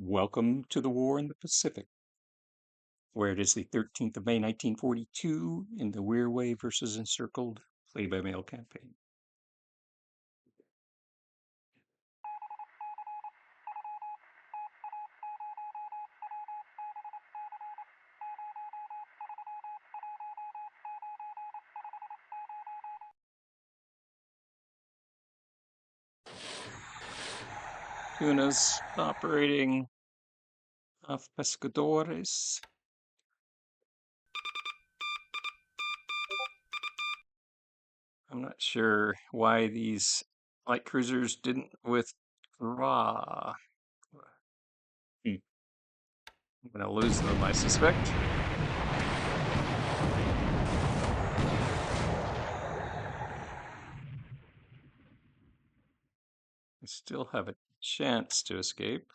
Welcome to the War in the Pacific, where it is the 13th of May, 1942, in the Wirraway versus Encircled play-by-mail campaign. Tuna's operating off Pescadores. I'm not sure why these light cruisers didn't withdraw. I'm gonna lose them, I suspect. I still have a chance to escape.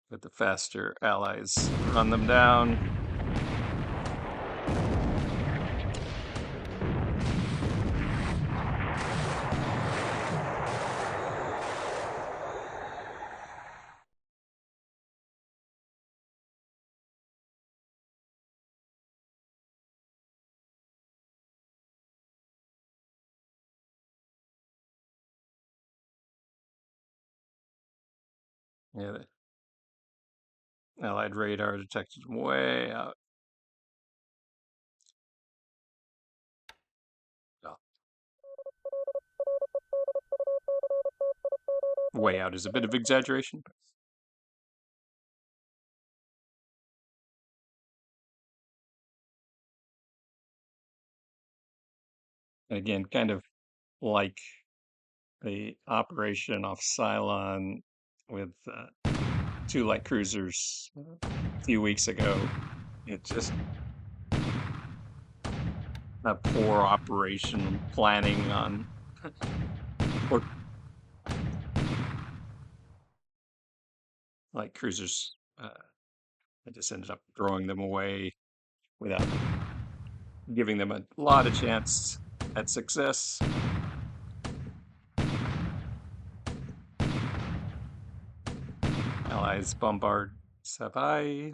But the faster allies run them down. Yeah, the Allied radar detected them way out. Oh. Way out is a bit of exaggeration. And again, kind of like the operation off Cylon with two light cruisers a few weeks ago. It's just a poor operation planning on or light cruisers. I just ended up throwing them away without giving them a lot of chance at success. Allies bombard Savai.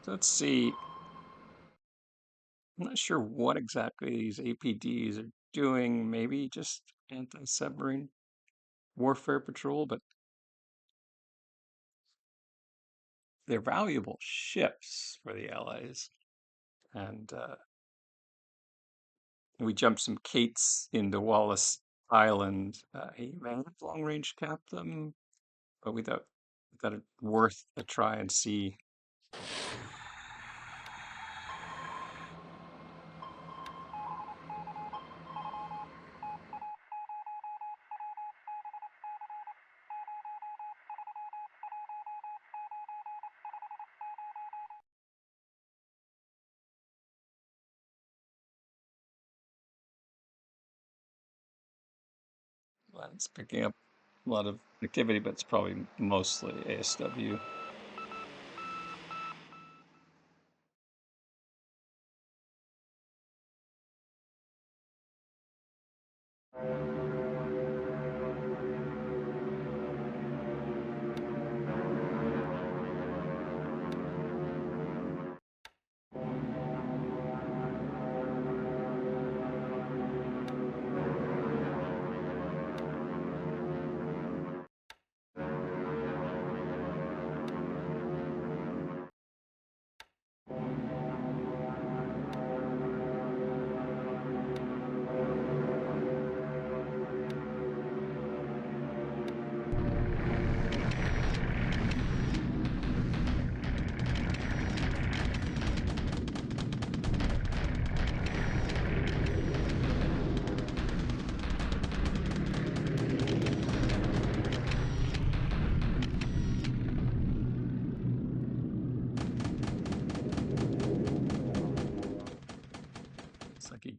Let's see. I'm not sure what exactly these APDs are doing. Maybe just anti-submarine warfare patrol, but they're valuable ships for the Allies. And we jumped some Kates into Wallace Island. He may have long-range capped them, but we thought it worth a try and see. Well, it's picking up a lot of activity, but it's probably mostly ASW.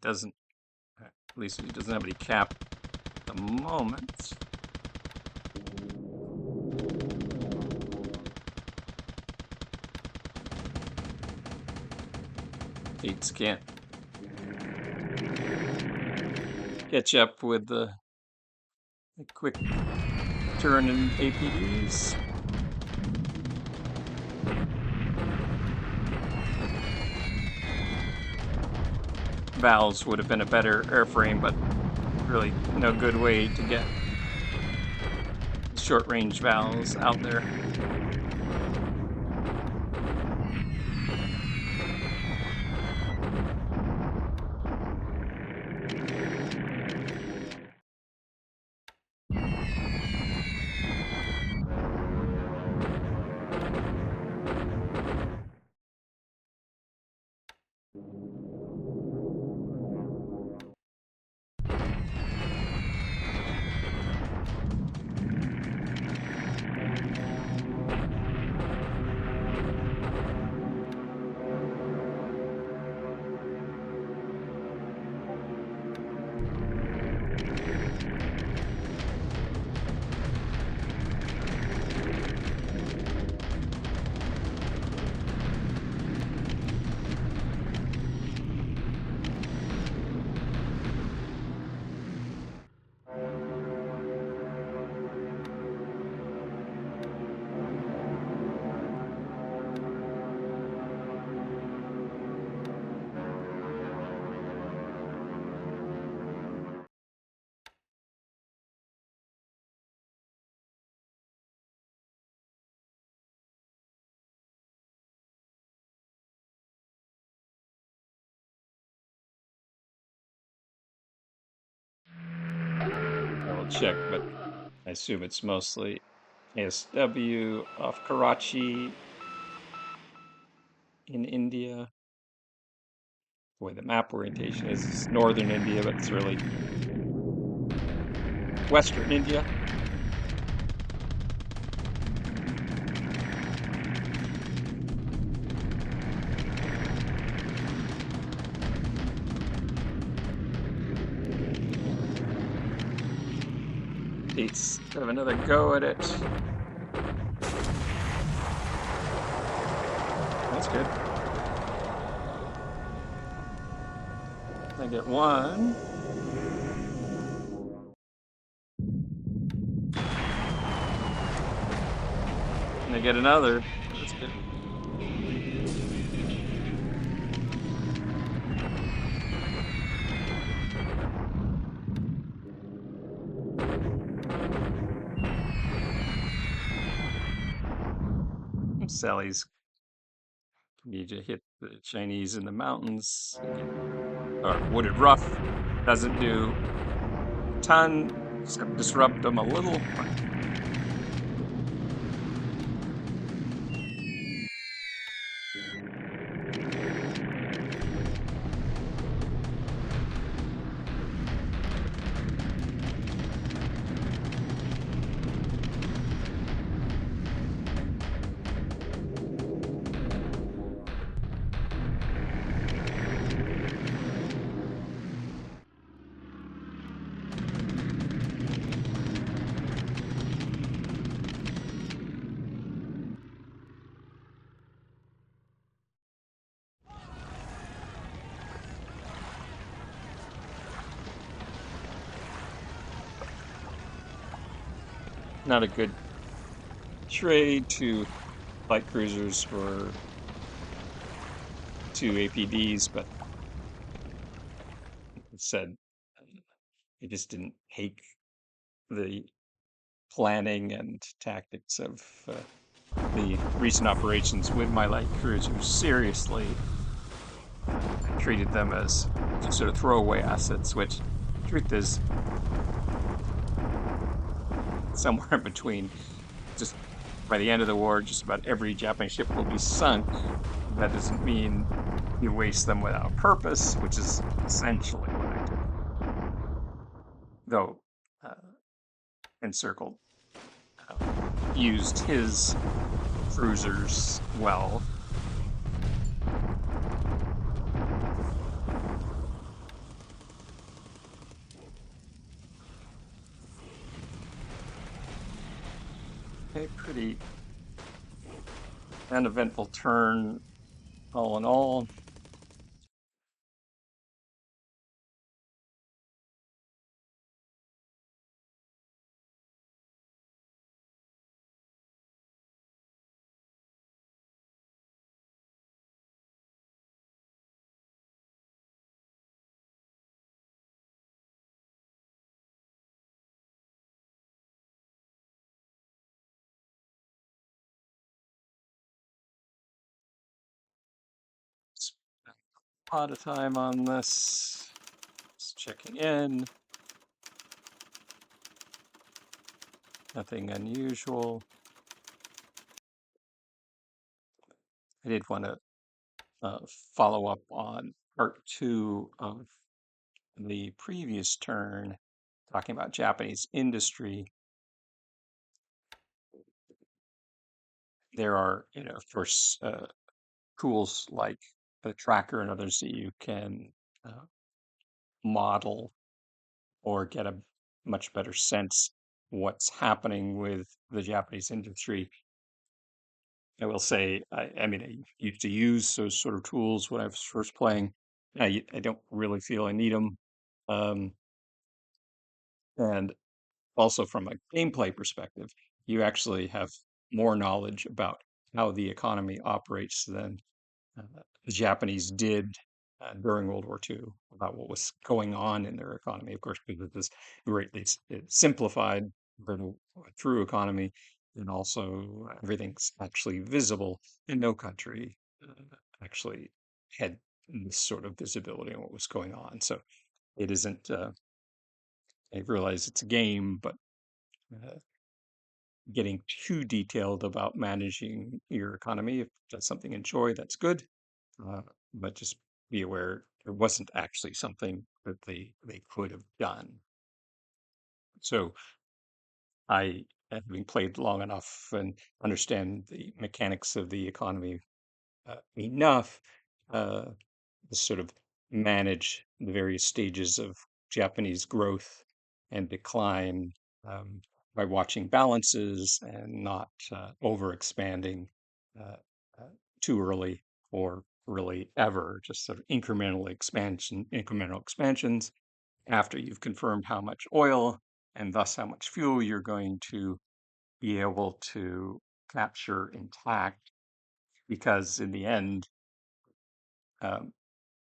doesn't, at least he doesn't have any cap at the moment. Eights can't catch up with the quick turn in APDs. Valves would have been a better airframe, but really no good way to get short range valves out there. I will check, but I assume it's mostly ASW off Karachi in India. The way the map orientation is northern India, but it's really western India. Let's have another go at it. That's good. I get one. And I get another. That's good. Sally's need to hit the Chinese in the mountains. Or Wooded Rough doesn't do a ton, except disrupt them a little. Not a good trade to light cruisers for 2 APDs, but it said it just didn't take the planning and tactics of the recent operations with my light cruisers seriously. I treated them as sort of throwaway assets, which, truth is, somewhere in between. Just by the end of the war, just about every Japanese ship will be sunk. That doesn't mean you waste them without purpose, which is essentially what I did. Though Encircled used his cruisers well. a pretty uneventful turn all in all. Spent a lot of time on this. Just checking in. Nothing unusual. I did want to follow up on part two of the previous turn, talking about Japanese industry. There are, of course, tools like the tracker and others that you can uh, model or get a much better sense what's happening with the Japanese industry. I will say, I mean, I used to use those sort of tools when I was first playing. I don't really feel I need them. Um, and also from a gameplay perspective, you actually have more knowledge about how the economy operates than the Japanese did during World War II, about what was going on in their economy. Of course, because it was greatly simplified, but a true economy, and also everything's actually visible. And no country actually had this sort of visibility on what was going on. So it isn't. I realize it's a game, but uh, getting too detailed about managing your economy, if that's something you enjoy, that's good. Uh, but just be aware there wasn't actually something that they could have done. So I, having played long enough and understand the mechanics of the economy enough, uh, to sort of manage the various stages of Japanese growth and decline by watching balances and not over expanding uh, uh, too early or really ever, just sort of incremental expansions after you've confirmed how much oil and thus how much fuel you're going to be able to capture intact. Because in the end, um,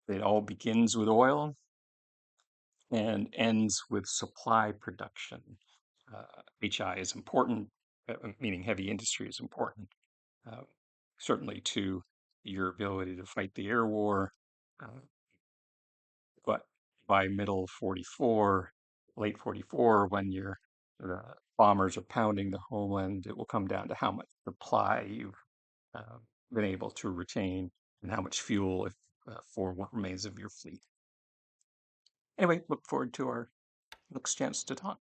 it all begins with oil and ends with supply production. HI is important, meaning heavy industry is important, uh, certainly to your ability to fight the air war. Uh, but by middle 44, late 44, when your bombers are pounding the homeland, it will come down to how much supply you've uh, been able to retain and how much fuel if, for what remains of your fleet. Anyway, look forward to our next chance to talk.